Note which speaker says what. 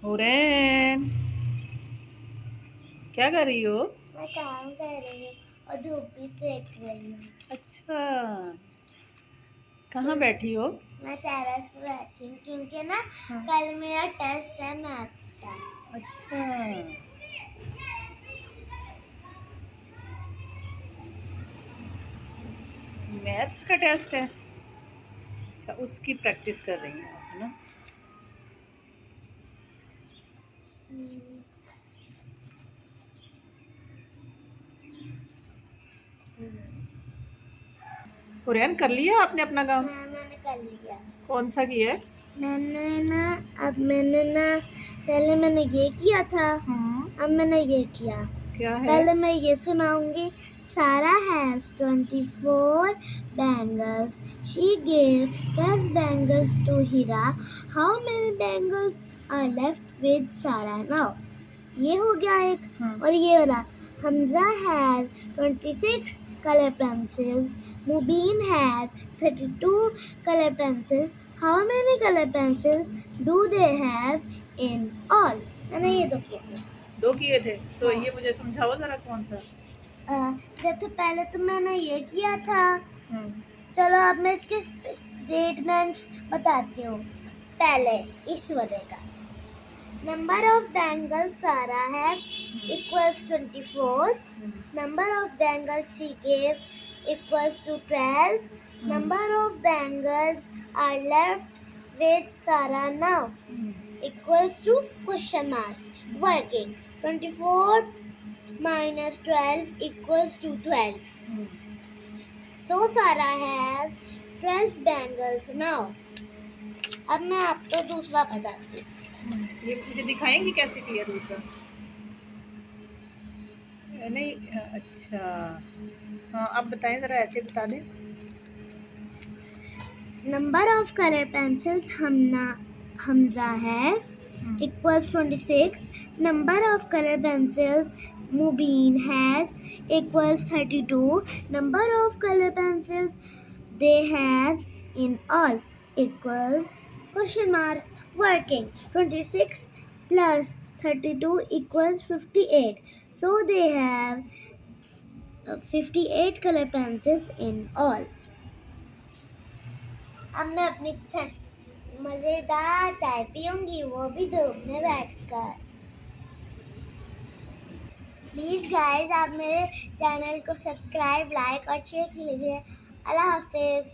Speaker 1: हुरैन, क्या कर रही हो?
Speaker 2: मैं काम कर रही हूँ और धूप भी सेक रही हूँ।
Speaker 1: अच्छा, कहाँ
Speaker 2: तुम
Speaker 1: बैठी हो?
Speaker 2: मैं टेरेस पे बैठी हूँ क्योंकि ना
Speaker 1: हाँ।
Speaker 2: कल मेरा टेस्ट है मैथ्स का।
Speaker 1: अच्छा, मैथ्स का टेस्ट है। अच्छा, उसकी प्रैक्टिस कर रही हैं आप, है ना?
Speaker 2: हम्म,
Speaker 1: हुरैन, कर लिया आपने अपना काम?
Speaker 2: हाँ मैंने कर लिया।
Speaker 1: कौन सा किया है?
Speaker 2: मैंने ना पहले मैंने ये किया था, अब मैंने ये किया।
Speaker 1: क्या है?
Speaker 2: पहले मैं ये सुनाऊंगी। Sarah has 24 bangles. She gave 12 bangles to Hira. How many bangles are left with Sarah now? ये हो गया एक। और ये वाला Hamza has 26 color pencils. Mubin has 32 color pencils. How many color pencils do they have in all? मैंने ये दो किए थे।
Speaker 1: दो किए थे, तो
Speaker 2: हाँ।
Speaker 1: ये मुझे समझाओ जरा कौन सा?
Speaker 2: देखो पहले तो मैंने ये किया था।
Speaker 1: हम्म,
Speaker 2: चलो अब मैं इसके स्टेटमेंट्स बताती हूँ। पहले इस वाले का नंबर ऑफ बैंगल्स सारा है equals 24। Number of bangles she gave equals to 12। Number of bangles are left with Sara now equals to question mark. Working 24 minus 12 equals to 12. So Sarah has 12 bangles now. अब मैं आपको दूसरा बताती हूँ।
Speaker 1: ये मुझे दिखाएंगी कैसे किया दूसरा? नहीं, अच्छा, हाँ, आप बताएं जरा, ऐसे बता दें।
Speaker 2: Number of color pencils Hamza has equals 26. Number of color pencils Mubin has equals 32. Number of color pencils they have in all equals question mark. Working 26 plus 32 equals 58. So they have 58 color pencils in all. अब मैं अपनी मजेदार चाय पीऊंगी, वो भी धूप में बैठकर। प्लीज गाइस आप मेरे चैनल को सब्सक्राइब, लाइक और शेयर कीजिए। अल्लाह हाफिज।